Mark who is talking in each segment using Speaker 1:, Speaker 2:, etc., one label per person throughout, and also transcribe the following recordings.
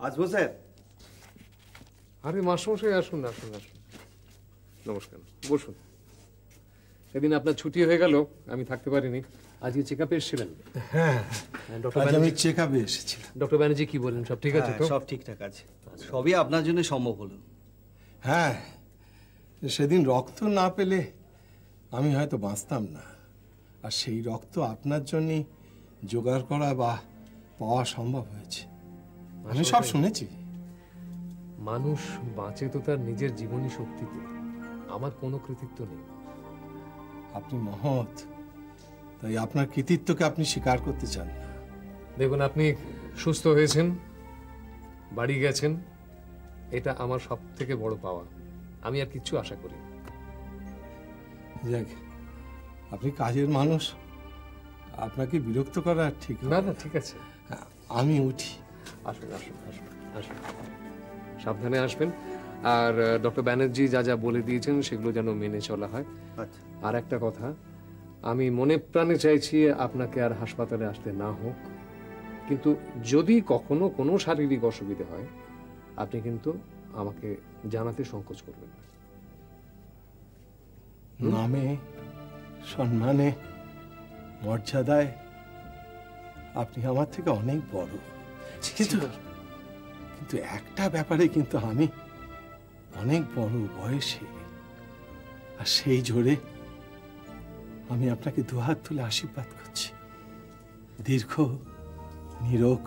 Speaker 1: আসবো স্যার?
Speaker 2: আরে মাস্টারমশাই আসুন আসুন আসুন, নমস্কার, বসুন। সেদিন আপনার ছুটি হয়ে গেল, আমি থাকতে পারিনি। আজকে চেক আপে এসেছিলেন?
Speaker 3: হ্যাঁ,
Speaker 2: ডক্টর
Speaker 3: আমি
Speaker 2: ব্যানার্জি,
Speaker 3: চেক আপে এসেছিলাম।
Speaker 2: ডক্টর ব্যানার্জি কি বলেন, সব ঠিক আছে তো?
Speaker 1: সব ঠিকঠাক আছে, সবই আপনার জন্য সম্ভব হলো।
Speaker 3: হ্যাঁ, সেদিন রক্ত না পেলে আমি হয়তো বাঁচতাম না। আর সেই রক্ত আপনার জন্যই জোগাড় করা বা পাওয়া সম্ভব হয়েছে। আমি সব শুনেছি।
Speaker 2: মানুষ বাঁচে তো তার নিজের জীবনী শক্তিতে, আমার কোনো কৃতিত্ব নেই।
Speaker 3: আপনি মহৎ, তাই আপনার কৃতিত্বকে আপনি স্বীকার করতে চান না।
Speaker 2: দেখুন, আপনি সুস্থ হয়েছেন, বাড়ি গেছেন, এটা আমার সব থেকে বড় পাওয়া। আমি আর কিচ্ছু আশা করি না।
Speaker 3: যাক, আপনি কাজের মানুষ, আপনাকে বিরক্ত করা ঠিক
Speaker 2: না না, ঠিক আছে,
Speaker 3: আমি উঠি।
Speaker 2: আসুন আসুন আসুন আসুন, সাবধানে আসবেন। আর ডক্টর ব্যানার্জি যা যা বলে দিয়েছেন সেগুলো যেন মেনে চলা হয়।
Speaker 1: আচ্ছা।
Speaker 2: আর একটা কথা, আমি মনে প্রাণে চাইছি আপনাকে আর হাসপাতালে আসতে না হোক, কিন্তু যদি কখনো কোনো শারীরিক অসুবিধা হয় আপনি কিন্তু আমাকে জানাতে সংকোচ করবেন না।
Speaker 3: নামে, সম্মানে, মর্যাদায় আপনি আমার থেকে অনেক বড়, কিন্তু কিন্তু একটা ব্যাপারে কিন্তু আমি অনেক বড় বয়সে, আর সেই জোরে আমি আপনাকে দুহাত তুলে আশীর্বাদ করছি। দীর্ঘ, নিরোগ,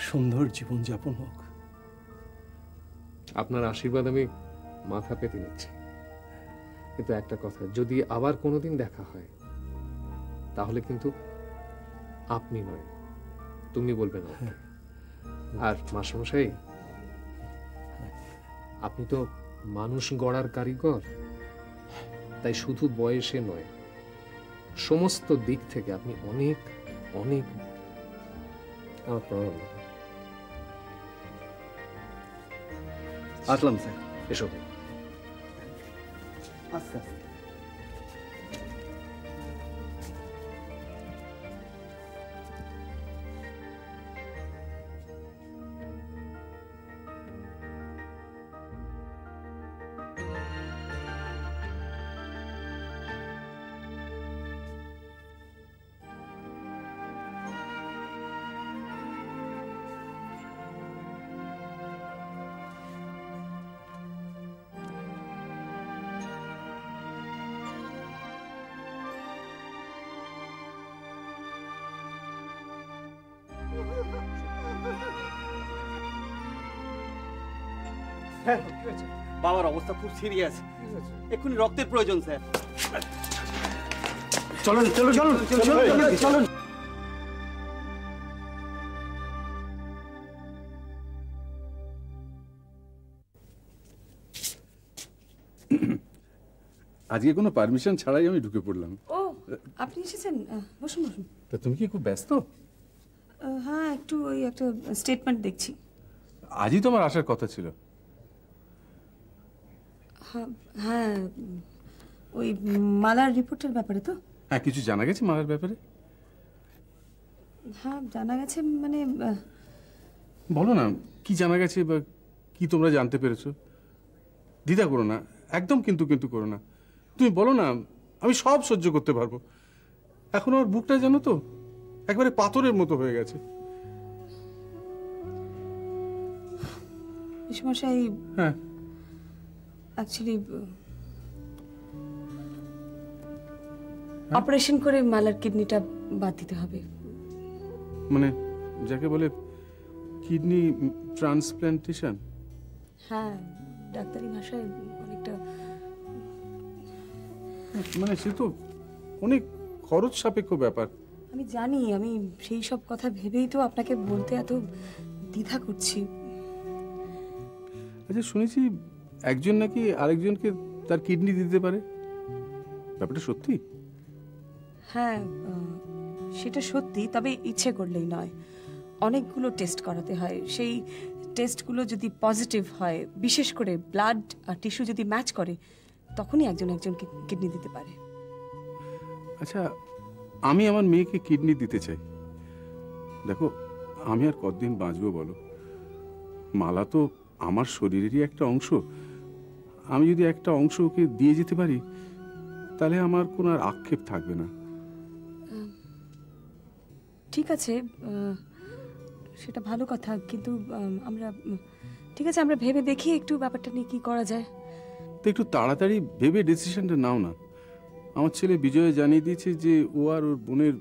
Speaker 3: সুন্দর জীবনযাপন হোক।
Speaker 2: আপনার আশীর্বাদ আমি মাথা পেতে নিচ্ছি, কিন্তু একটা কথা, যদি আবার কোনোদিন দেখা হয় তাহলে কিন্তু আপনি নয়, তুমি বলবে না। আর মাস্টারমশাই, আপনি তো মানুষ গড়ার কারিগর, তাই শুধু বয়সে নয়, সমস্ত দিক থেকে আপনি অনেক অনেক আমার প্রণাম।
Speaker 1: আসলাম স্যার।
Speaker 2: এসব
Speaker 1: আচ্ছা। স্যার, বাবার অবস্থা খুব সিরিয়াস, এক্ষুনি রক্তের প্রয়োজন স্যার।
Speaker 3: চলুন চলুন চলুন চলুন।
Speaker 4: আজকে কোনো পারমিশন ছাড়াই আমি ঢুকে পড়লাম।
Speaker 5: ও, আপনি এসেছেন? বসুন বসুন।
Speaker 4: তা তুমি কি খুব ব্যস্ত?
Speaker 5: হ্যাঁ, একটু ওই একটা স্টেটমেন্ট দেখছি।
Speaker 4: আজই তোমার আসার কথা ছিল।
Speaker 5: হ্যাঁ, ওই মালার রিপোর্টের ব্যাপারে তো?
Speaker 4: হ্যাঁ, কিছু জানা গেছে মালার ব্যাপারে?
Speaker 5: হ্যাঁ, জানা গেছে, মানে
Speaker 4: বলো না, কি জানা গেছে বা কি তোমরা জানতে পেরেছো? দ্বিধা করো না, একদম কিন্তু কিন্তু করো না। তুমি বলো না, আমি সব সহ্য করতে পারবো। এখন আমার বুকটা জানো তো একবারে পাথরের মতো হয়ে গেছে।
Speaker 5: বিশ্বমশাই,
Speaker 4: হ্যাঁ,
Speaker 5: অ্যাকচুয়ালি অপারেশন করে মালার কিডনিটা বাদ দিতে হবে।
Speaker 4: মানে যাকে বলে কিডনি ট্রান্সপ্ল্যান্টেশন।
Speaker 5: হ্যাঁ, ডাক্তারি ভাষায় অনেকটা,
Speaker 4: মানে সে তো অনেক খরচ সাপেক্ষ ব্যাপার।
Speaker 5: আমি জানি, আমি সেই সব কথা ভেবেই তো আপনাকে বলতে এত দ্বিধা করছি।
Speaker 4: আচ্ছা, শুনেছি একজন নাকি আরেকজনকে তার কিডনি দিতে পারে, ব্যাপারটা সত্যি?
Speaker 5: হ্যাঁ, সেটা সত্যি, তবে ইচ্ছে করলেই নয়, অনেকগুলো টেস্ট করাতে হয়। সেই টেস্টগুলো যদি পজিটিভ হয়, বিশেষ করে ব্লাড আর টিস্যু যদি ম্যাচ করে, তখনই একজনকে কিডনি দিতে পারে।
Speaker 4: আচ্ছা, আমি আমার মেয়েকে কিডনি দিতে চাই। দেখো, আমি আর কতদিন বাঁচবো বলো? মালা তো আমার শরীরেরই একটা অংশ। আমি যদি একটা অংশ ওকে দিয়ে যেতে পারি তাহলে আমার কোনো আর আক্ষেপ থাকবে না।
Speaker 5: ঠিক আছে, সেটা ভালো কথা, কিন্তু আমরা ঠিক আছে, আমরা ভেবে দেখি একটু ব্যাপারটা নিয়ে কি করা যায়।
Speaker 4: তো একটু তাড়াতাড়ি ভেবে ডিসিশনটা নাও না। আমার ছেলে বিজয় জানিয়ে দিয়েছে যে ও আর ওর বোনের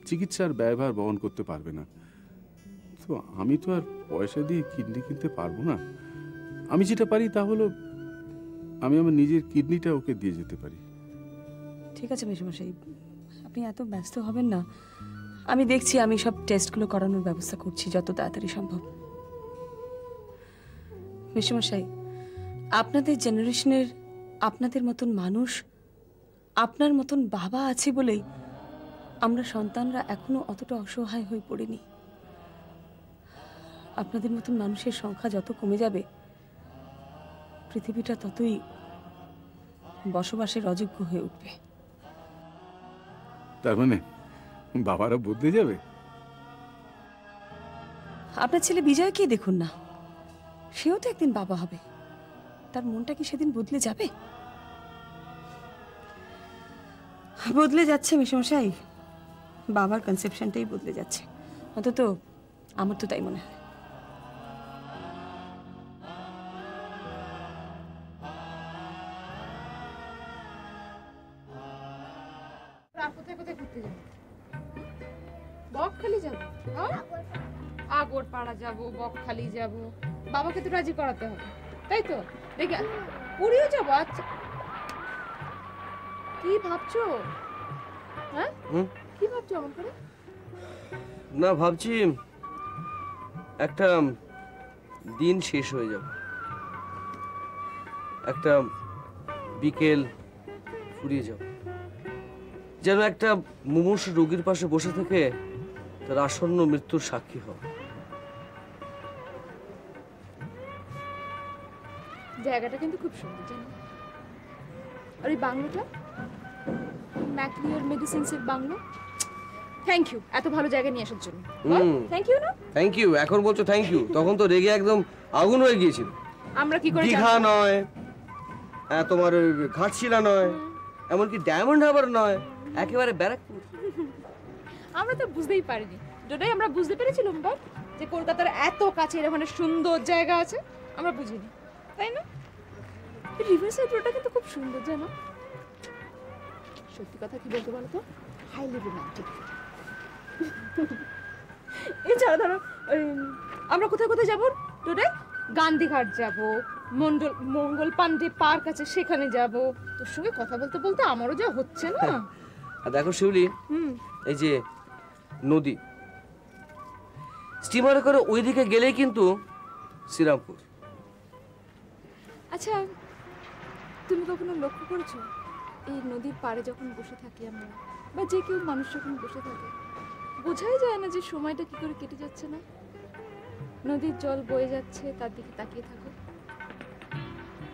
Speaker 4: চিকিৎসার ব্যয়ভার বহন করতে পারবে না। তো আমি তো আর পয়সা দিয়ে কিডনি কিনতে পারবো না। আমি যেটা পারি তা হলো আমি আমার নিজের কিডনিটা ওকে দিয়ে যেতে পারি।
Speaker 5: ঠিক আছে মেশামশাই, আপনি এত ব্যস্ত হবেন না। আমি দেখছি, আমি সব টেস্টগুলো করানোর ব্যবস্থা করছি যত তাড়াতাড়ি সম্ভব। মেশামশাই, আপনাদের জেনারেশনের আপনাদের মতন মানুষ, আপনার মতন বাবা আছে বলেই আমরা সন্তানরা এখনো অতটা অসহায় হয়ে পড়িনি। আপনাদের মতন মানুষের সংখ্যা যত কমে যাবে, পৃথিবীটা ততই বসবাসের অযোগ্য হয়ে উঠবে।
Speaker 4: তার মানে বাবারা বদলে যাবে?
Speaker 5: আপনার ছেলে বিজয়কেই দেখুন না, সেও তো একদিন বাবা হবে। তার মনটা কি সেদিন বদলে যাবে? বদলে যাচ্ছে মেশামশাই, বাবার কনসেপশনটাই বদলে যাচ্ছে। অন্তত আমার তো তাই মনে হয়।
Speaker 6: কোথায় কোথায় ঘুরতে যাবো? বকখালি যাবো, আগরপাড়া যাবো, বকখালি যাবো। বাবাকে তো রাজি করাতে হবে, তাই তো? দেখি পুরীও যাবো। আচ্ছা, কি ভাবছো? হ্যাঁ, কি ভাবছো এমন করে?
Speaker 7: না, ভাবছি একটা দিন শেষ হয়ে যাবে, একটা বিকেল ফুরিয়ে যাবে, যেন একটা মুমূর্ষ রোগীর পাশে বসে থেকে তার আসন্ন মৃত্যুর সাক্ষী হওয়া।
Speaker 6: জায়গাটা কিন্তু খুব সুন্দর, জানো? আর এই বাংলোটা, ম্যাকলিওর মেডিসিনসের বাংলো। থ্যাংক ইউ এত ভালো জায়গা নিয়ে আসার জন্য। থ্যাংক ইউ না?
Speaker 7: থ্যাংক ইউ এখন বলছো থ্যাংক ইউ? তখন তো রেগে একদম আগুন হয়ে গিয়েছিল।
Speaker 6: আমরা কি করে
Speaker 7: দীঘা নয়, তোমার ঘাটশিলা নয়, এমনকি ডায়মন্ড হারবার নয়, একেবারে ব্যারাকপুর।
Speaker 6: আমরা তো বুঝতেই পারিনি, যেটাই আমরা বুঝতে পেরেছিলাম বাট যে কলকাতার এত কাছে এখানে সুন্দর জায়গা আছে, আমরা বুঝিনি, তাই না? রিভার সাইড রোডটা কিন্তু খুব সুন্দর, জানো? সত্যি কথা কি বলতে বলো তো, হাইলি রোমান্টিক। এছাড়া ধরো আমরা কোথায় কোথায় যাবো টোটাল? গান্ধীঘাট যাব, মঙ্গল পান্ডে পার্ক আছে সেখানে যাব। তোর সঙ্গে কথা বলতে বলতে আমারও যা হচ্ছে না।
Speaker 7: আর দেখো শিউলি, এই যে নদী, স্টিমারে করে ওইদিকে গেলেই কিন্তু শ্রীরামপুর।
Speaker 6: আচ্ছা, তুমি কখনো লক্ষ্য করেছো এই নদীর পাড়ে যখন বসে থাকি আমরা, বা যে কেউ মানুষ যখন বসে থাকে, বোঝাই যায় না যে সময়টা কি করে কেটে যাচ্ছে না? নদীর জল বয়ে যাচ্ছে, তার দিকে তাকিয়ে থাকো,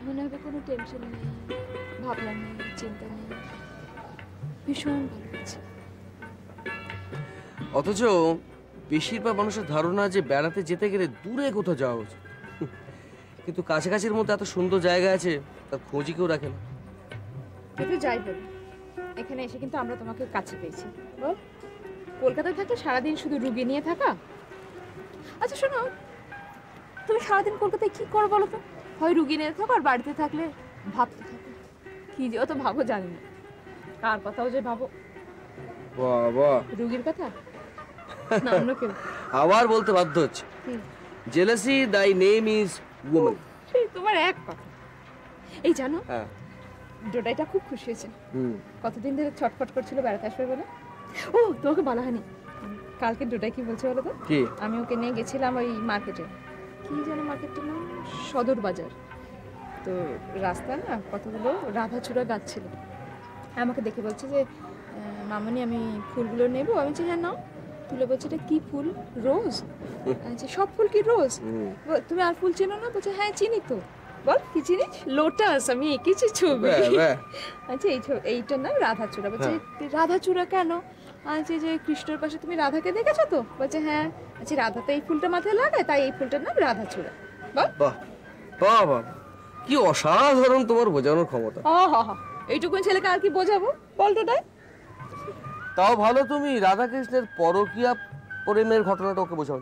Speaker 6: মনে হবে কোনো টেনশন নেই, ভাবনা নেই, চিন্তা নেই, ভীষণ ভালো লাগছে।
Speaker 7: অথচ বেশিরভাগ মানুষের ধারণা যে বেড়াতে যেতে গেলে দূরে কোথাও যাওয়া উচিত, কিন্তু কাছাকাছির মধ্যে এত সুন্দর জায়গা আছে তার খোঁজই কেউ রাখে না।
Speaker 6: কিন্তু যাই বল, এখানে এসে কিন্তু আমরা তোমাকে কাছে পেয়েছি। বল, কলকাতায় থাকলে সারাদিন শুধু রুগী নিয়ে থাকা। আচ্ছা শোনো, তুমি সারাদিন কলকাতায় কি করো বলো তো? হয় রুগী নিয়ে থাকো, আর বাড়িতে থাকলে ভাবতে থাকো। কি যে অত ভাবো জানি না, কার কথাও যে ভাবো।
Speaker 7: বাবা,
Speaker 6: রুগীর কথা না অন্য কেউ?
Speaker 7: আবার বলতে বাধ্য হচ্ছে, জেলাসি দাই নেম ইজ ওম্যান।
Speaker 6: সেই তোমার এক কথা। এই জানো,
Speaker 7: হ্যাঁ,
Speaker 6: ডোডাইটা খুব খুশি হয়েছে। কতদিন ধরে ছটফট করছিল বেড়াতে আসবে বলে। ও তোমাকে বলা হয়নি, কালকে ডোডাই কি বলছে বলো তো?
Speaker 7: কি?
Speaker 6: আমি ওকে নিয়ে গেছিলাম ওই মার্কেটে, কি যেন মার্কেটটার নাম, সদর বাজার। তো রাস্তা না কতগুলো রাধাচূড়া গাছ ছিল। আমাকে দেখে বলছে যে মামনি আমি ফুলগুলো নেব। আমি বলছি হ্যাঁ নাও। তুলে বলছে এটা কি ফুল? রোজ। আচ্ছা, সব ফুল কি রোজ? তুমি আর ফুল চেনো না? বলছে হ্যাঁ চিনি তো। বল কি চিনিস? লোটাস। আমি এঁকেছি ছবি। আচ্ছা এইটার নাম রাধাচূড়া। বলছে রাধাচূড়া কেন? আচ্ছা যে কৃষ্ণর পাশে তুমি রাধাকে দেখেছো তো? বলছে হ্যাঁ। আচ্ছা রাধা তো এই ফুলটা মাথায় লাগায়, তাই এই ফুলটার নাম রাধাচূড়া। বল।
Speaker 7: বাহ বাহ বাহ, কি অসাধারণ তোমার বোঝানোর ক্ষমতা।
Speaker 6: এইটুকুন ছেলেকে আর কি বোঝাবো বলটোটাই।
Speaker 7: তাও ভালো তুমি রাধাকৃষ্ণের পরকীয়া প্রেমের ঘটনাটা ওকে বোঝাও।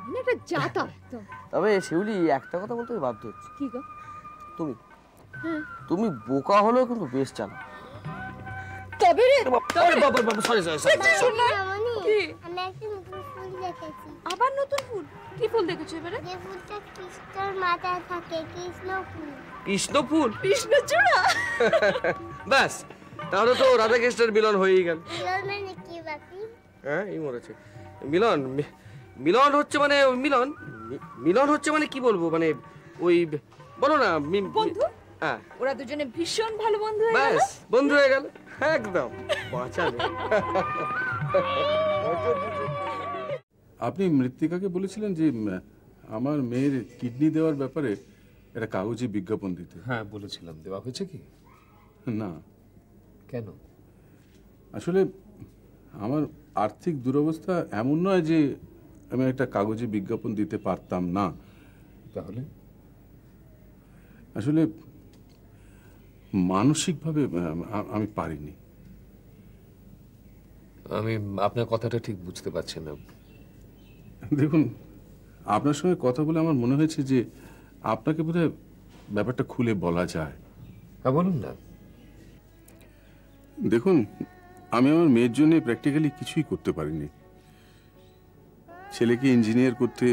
Speaker 6: তুমি একটা জাতা তো।
Speaker 7: তবে শিউলি, একটা কথা বলতে আমি বাধ্য হচ্ছি।
Speaker 6: কি গো?
Speaker 7: তুমি বোকা হলেও কিন্তু বেশ জানো।
Speaker 6: তবে রে
Speaker 7: সরি
Speaker 6: কি?
Speaker 8: আমি একটা নতুন ফুল দেখেছি।
Speaker 6: আবার নতুন ফুল? কি ফুল দেখেছো এবারে?
Speaker 8: যে ফুলটা কৃষ্ণর মাথায় থাকে, কৃষ্ণ ফুল।
Speaker 7: কৃষ্ণ ফুল?
Speaker 6: কৃষ্ণচূড়া?
Speaker 7: ব্যাস, তাহলে তো রাধাকৃষ্ণের মিলন হয়েই গেল।
Speaker 8: মিলন মানে কি বাপি?
Speaker 7: হ্যাঁ, এই মরেছে। মিলন মিলন হচ্ছে মানে মিলন মিলন হচ্ছে মানে কি বলবো, মানে ওই বলো না
Speaker 6: বন্ধু?
Speaker 7: হ্যাঁ,
Speaker 6: ওরা দুজনে ভীষণ ভালো বন্ধু হয়ে গেল।
Speaker 7: ব্যাস বন্ধু হয়ে গেল একদম। বাঁচালে।
Speaker 4: আপনি মৃত্তিকাকে বলেছিলেন যে আমার মেয়ের কিডনি দেওয়ার ব্যাপারে একটা কাগজে বিজ্ঞাপন দিতে।
Speaker 2: হ্যাঁ বলেছিলাম, দেওয়া হয়েছে কি?
Speaker 4: না,
Speaker 2: কেন?
Speaker 4: আসলে আমার আর্থিক দুরবস্থা এমন নয় যে আমি একটা কাগজে বিজ্ঞাপন দিতে পারতাম না।
Speaker 2: তাহলে?
Speaker 4: আসলে মানসিকভাবে আমি পারিনি।
Speaker 2: আমি আপনার কথাটা ঠিক বুঝতে পারছি না।
Speaker 4: দেখুন, আপনার সঙ্গে কথা বলে আমার মনে হয়েছে যে আপনাকে বোধহয় ব্যাপারটা খুলে বলা যায়।
Speaker 2: হ্যাঁ বলুন না।
Speaker 4: দেখুন, আমি আমার মেয়ের জন্য প্র্যাকটিক্যালি কিছুই করতে পারিনি। ছেলেকে ইঞ্জিনিয়ার করতে,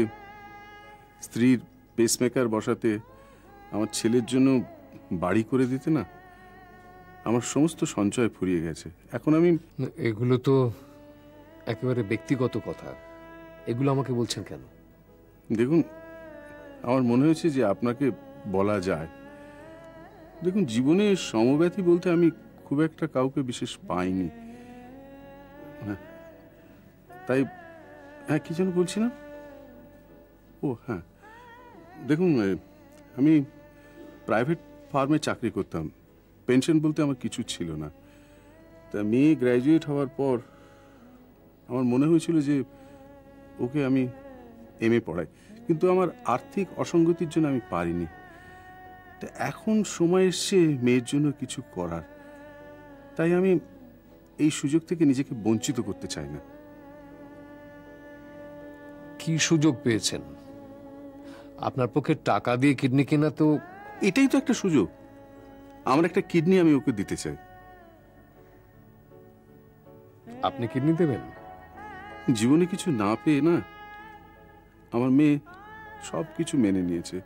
Speaker 4: স্ত্রীর পেসমেকার বসাতে, আমার ছেলের জন্য বাড়ি করে দিতে না আমার সমস্ত সঞ্চয় ফুরিয়ে গেছে। এখন আমি
Speaker 2: এগুলো তো একেবারে ব্যক্তিগত কথা, এগুলো আমাকে বলছেন কেন?
Speaker 4: দেখুন, আমার মনে হয়েছে যে আপনাকে বলা যায়। দেখুন, জীবনে সমব্যথী বলতে আমি খুব একটা কাউকে বিশেষ পাইনি। তাই হ্যাঁ, কি যেন বলছি না? ও হ্যাঁ, দেখুন, আমি প্রাইভেট ফার্মে চাকরি করতাম। পেনশন বলতে আমার কিছু ছিল না। তা মেয়ে গ্র্যাজুয়েট হওয়ার পর আমার মনে হয়েছিল যে ওকে আমি এমএ পড়াই, কিন্তু আমার আর্থিক অসঙ্গতির জন্য আমি পারিনি। তা এখন সময় এসছে মেয়ের জন্য কিছু করার, তাই আমি এই সুযোগ থেকে নিজেকে বঞ্চিত করতে চাই না।
Speaker 2: কি সুযোগ পেয়েছেন? আপনার পক্ষে টাকা দিয়ে কিডনি কেনা তো...
Speaker 4: এটাই তো একটা সুযোগ। আমার একটা কিডনি আমি ওকে দিতে চাই।
Speaker 2: আপনি কিডনি দেবেন?
Speaker 4: জীবনে কিছু না পেয়ে না আমার মেয়ে সব কিছু মেনে নিয়েছে।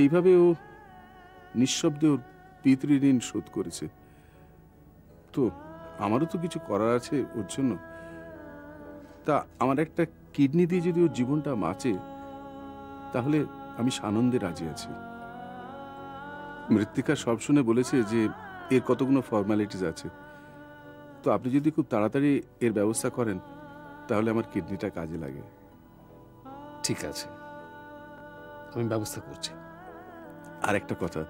Speaker 4: এইভাবে ও নিঃশব্দে ওর পিতৃঋণ শোধ করেছে। তো আমারও তো কিছু করার আছে ওর জন্য। তা আমার একটা কিডনি দিয়ে যদি ওর জীবনটা বাঁচে, তাহলে আমি সানন্দে রাজি আছি। মৃত্তিকা সব শুনে বলেছে যে এর কতগুলো ফর্মালিটিস আছে। তো আপনি যদি খুব তাড়াতাড়ি এর ব্যবস্থা করেন, তাহলে আমার কিডনিটা কাজে লাগে।
Speaker 2: ঠিক আছে, আমি ব্যবস্থা করছি।
Speaker 4: আর একটা কথা,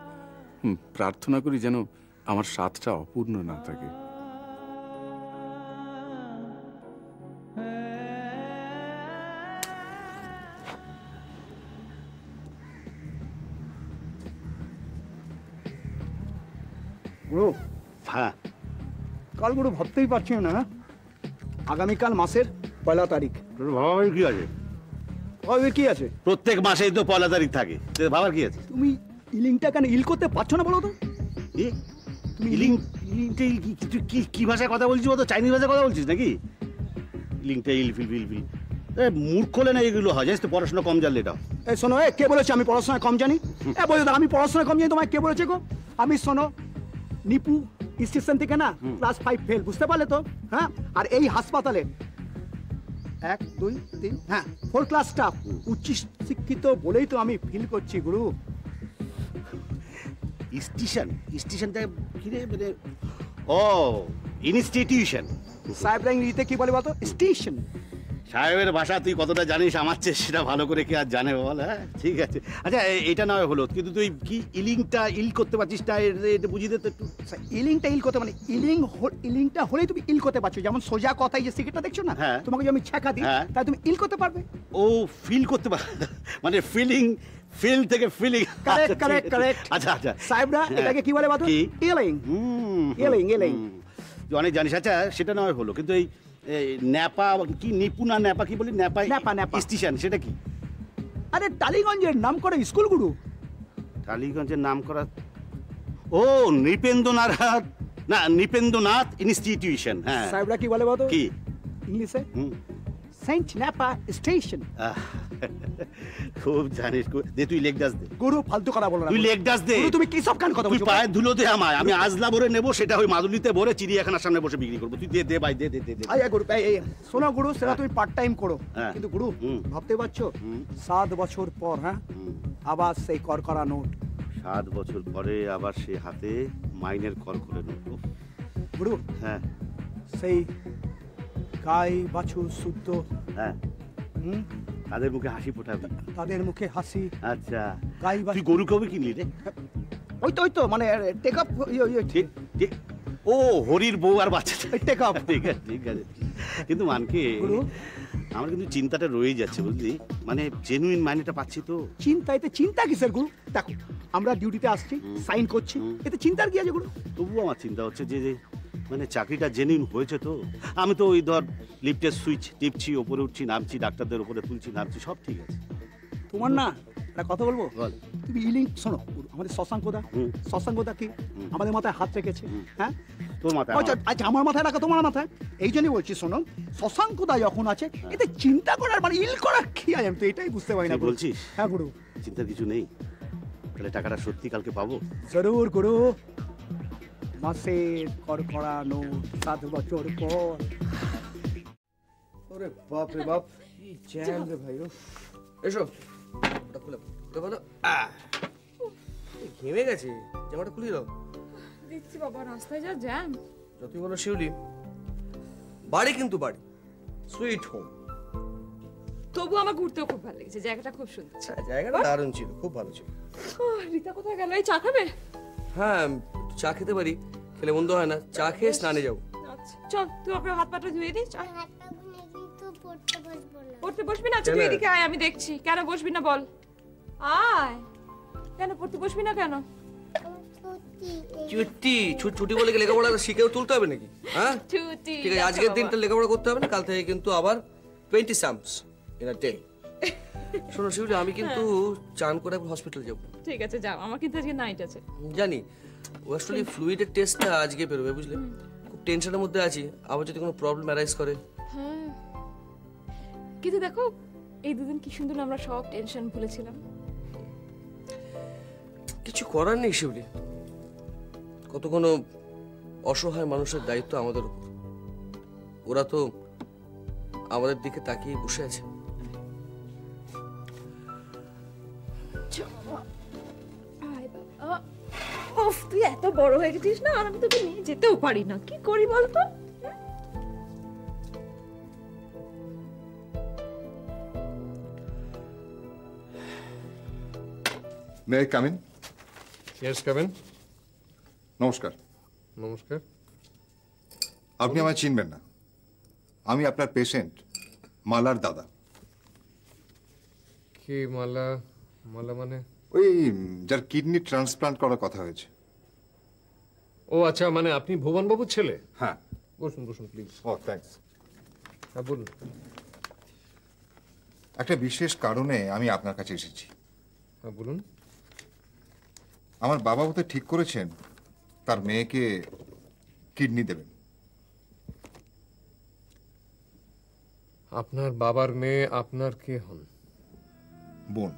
Speaker 4: প্রার্থনা করি যেন আমার স্বাদটা অপূর্ণ না থাকে।
Speaker 9: গুরু, হ্যাঁ, কাল গুরু ভাবতেই পারছি না। আগামীকাল মাসের 1 তারিখ।
Speaker 10: তোর ভাবার কি আছে?
Speaker 9: ভাবে কি আছে?
Speaker 10: প্রত্যেক মাসেই তো 1 তারিখ থাকে, তোর ভাবার কি আছে?
Speaker 9: তুমি ইলিংটা কেন ইল করতে পারছো না বলো তো?
Speaker 10: তুমি ইলিংটা কি ভাষায় কথা বলছিস? তো চাইনিজ ভাষায় কথা বলছিস নাকি? ইলিংটা ইল ফিল ফিল ফিল, মুড খোলে না এগুলো হয়, জানিস তো? পড়াশোনা কম জানলে এটা।
Speaker 9: এই শোনো, কে বলেছে আমি পড়াশোনা কম জানি? বলো তো, আমি পড়াশোনা কম জানি তোমায় কে বলেছে গো? আমি শোনো, নিপু স্টেশন থেকে না ক্লাস 5 ফেল, বুঝতে পারলে তো? হ্যাঁ, আর এই হাসপাতালে 1 2 3 হ্যাঁ 4 ক্লাস স্টাফ, উচ্চ শিক্ষিত বলেই তো আমি ফিল করছি গুরু।
Speaker 10: স্টেশনটা কি রে? মানে ও ইনস্টিটিউশন।
Speaker 9: সাহেবরা ইংরেজিতে কি বলে বলতো? স্টেশন।
Speaker 10: সাহেবের ভাষা তুই কতটা জানিস আমার চেয়ে সেটা ভালো করে কি আর জানে বল। হ্যাঁ ঠিক আছে, আচ্ছা এটা নয় হলো, কিন্তু তুই কি ইলিংটা ইল করতে পারছিস না এটা বুঝিয়ে দে তো একটু।
Speaker 9: ইলিংটা ইল করতে মানে ইলিংটা হলেই তুমি ইল করতে পারছো। যেমন সোজা কথাই যে সিগারেটটা দেখছো না,
Speaker 10: হ্যাঁ।
Speaker 9: তোমাকে যদি আমি ছ্যাঁকা দিই তাহলে তুমি ইল করতে পারবে।
Speaker 10: ও ফিল করতে পার মানে ফিল থেকে ফিলিং।
Speaker 9: কারেক্ট।
Speaker 10: আচ্ছা আচ্ছা
Speaker 9: সাহেবরা এটাকে কি বলে বলো? ইলিং। ইলিং
Speaker 10: তুই অনেক জানিস। আচ্ছা সেটা নয় হলো, কিন্তু এই ন্যাপা কি নিপুণা ন্যাপা কি বলি ন্যাপা স্টেশন সেটা কি?
Speaker 9: আরে টালিগঞ্জের নাম করা স্কুল গুরু।
Speaker 10: টালিগঞ্জের নাম করা ও নৃপেন্দ্রনাথ ইনস্টিটিউশন। হ্যাঁ
Speaker 9: সাহেবরা কি বলে বলো?
Speaker 10: কি
Speaker 9: ইংলিশে? সেন্ট ন্যাপা স্টেশন।
Speaker 10: খুব জানিস, দে তুই লেগ ডাস দে।
Speaker 9: গুরু ফালতু কথা বলো না,
Speaker 10: তুই লেগ ডাস দে।
Speaker 9: গুরু তুমি কি সব কান কথা বলছো?
Speaker 10: তুই পায়ে ধুলো দে আমায়, আমি আজলা ভরে নেবো, সেটা ওই মাদুলিতে ভরে চিড়িয়াখানার সামনে বসে বিক্রি করবো। তুই দে ভাই, দে দে দে।
Speaker 9: আচ্ছা গুরু, এই শোনো গুরু, সেটা তুমি পার্ট টাইম করো, কিন্তু গুরু ভাবতে পারছো 7 বছর পর আবার সেই করকরা নোট।
Speaker 10: 7 বছর পরে আবার সে হাতে মাইনের করকরে নোট।
Speaker 9: গুরু সেই গাই বাছুর শুদ্ধ
Speaker 10: তাদের মুখে হাসি ফোটাবি।
Speaker 9: তাদের মুখে হাসি।
Speaker 10: আচ্ছা
Speaker 9: গাই
Speaker 10: তুই গরু কবে কিনলি রে?
Speaker 9: ওই তো মানে টেক আপ।
Speaker 10: ঠিক ও হরির বউ আর বাচ্চা
Speaker 9: টেক আপ।
Speaker 10: ঠিক আছে কিন্তু মানকে আমার কিন্তু চিন্তাটা রয়ে যাচ্ছে বুঝলি, মানে জেনুইন মাইনেটা পাচ্ছি তো।
Speaker 9: চিন্তা কিসের গুরু? দেখো আমরা ডিউটিতে আসছি, সাইন করছি, এতে চিন্তার কি আছে গুরু?
Speaker 10: তবুও আমার চিন্তা হচ্ছে যে মানে চাকরিটা জেনুইন হয়েছে তো। আমি তো ওই ধর লিফটের সুইচ টিপছি, ওপরে উঠছি নামছি, ডাক্তারদের উপরে তুলছি নামছি, সব ঠিক আছে।
Speaker 9: তোমার না একটা কথা বলবো? তুমি ইলিং শোনো, আমাদের শশাঙ্কদা কি আমাদের মাথায় হাত রেখেছে? হ্যাঁ
Speaker 10: তোর মাথায়?
Speaker 9: আচ্ছা আমার মাথায় রাখা তোমার মাথায়, এই জন্যই বলছি শোনো, শশাঙ্কদা যখন আছে এতে চিন্তা করার মানে ইল করার কি আছে? আমি তো এটাই বুঝতে পারি না।
Speaker 10: বলছিস?
Speaker 9: হ্যাঁ গুরু।
Speaker 10: চিন্তার কিছু নেই, তাহলে টাকাটা সত্যি কালকে পাবো?
Speaker 9: জরুর গুরু, মাসের করকরা নোট 7 বছর পর।
Speaker 7: ওরে বাপ রে বাপ, কি জ্যাম রে ভাই। এসো ওটা খুলে বলো। ঘেমে গেছে, জামাটা খুলে দাও।
Speaker 6: দেখছি বাবা রাস্তায় যা জ্যাম।
Speaker 7: যতই বলো শিউলি, বাড়ি কিন্তু বাড়ি, সুইট হোম।
Speaker 6: তবু আমার ঘুরতেও খুব ভালো লেগেছে, জায়গাটা খুব সুন্দর।
Speaker 7: জায়গাটা দারুণ ছিল, খুব ভালো ছিল।
Speaker 6: রীতা কোথায় গেল? এই চা খাবে?
Speaker 7: হ্যাঁ চা খেতে পারি, খেলে মন্দ হয় না। চা খেয়ে স্নানে যাবো।
Speaker 6: আচ্ছা চল, তুই ওকে হাত পাটা ধুয়ে দিস। পড়তে বসবি না? তুই এদিকে আয়, আমি দেখছি। কেন বসবি না বল? আয়। কেন পড়তে বসবি না কেন?
Speaker 7: ছুটি বলে কি লেখাপড়া শিখেও তুলতে হবে নাকি? হ্যাঁ
Speaker 6: ছুটি।
Speaker 7: ঠিক আছে, আজকের দিনটা লেখাপড়া করতে হবে না, কাল থেকে কিন্তু আবার 20 সামস ইন আ ডে। শোনো শিউলি, আমি কিন্তু চান করে হসপিটাল যাব।
Speaker 6: ঠিক আছে যাও, আমার কিন্তু আজকে নাইট আছে।
Speaker 7: জানি, ও অ্যাকচুয়ালি ফ্লুইডের টেস্টটা আজকে বেরোবে বুঝলে। খুব টেনশনের মধ্যে আছি, আবার যদি কোনো প্রবলেম অ্যারাইজ করে।
Speaker 6: হ্যাঁ কিন্তু দেখো এই দুদিন কি সুন্দর আমরা সব টেনশন ভুলেছিলাম।
Speaker 7: কিছু করার নেই শিউলি, কত কোনো অসহায় মানুষের দায়িত্ব আমাদের উপর। ওরা তো আমাদের দিকে তাকিয়ে বসে আছে।
Speaker 6: তুই এত বড় হয়ে গেছিস না, আর আমি তোকে নিয়ে যেতেও পারি না। কি করি বলতো?
Speaker 11: May I come in?
Speaker 2: Yes come in.
Speaker 11: নমস্কার।
Speaker 2: নমস্কার।
Speaker 11: আপনি আমায় চিনবেন না, আমি আপনার পেশেন্ট মালার দাদা।
Speaker 2: কি মালা? মালা মানে?
Speaker 11: ওই যার কিডনি ট্রান্সপ্লান্ট করার কথা হয়েছে।
Speaker 2: ও আচ্ছা, মানে আপনি ভুবনবাবুর ছেলে?
Speaker 11: হ্যাঁ।
Speaker 2: বসুন বসুন প্লিজ।
Speaker 11: O thanks.
Speaker 2: হ্যাঁ বলুন।
Speaker 11: একটা বিশেষ কারণে আমি আপনার কাছে এসেছি।
Speaker 2: হ্যাঁ বলুন।
Speaker 11: আমার বাবা বোধ ঠিক করেছেন তার মেয়েকে কিডনি দেবেন।
Speaker 2: আপনার বাবার মেয়ে আপনার কে হন?
Speaker 11: বোন।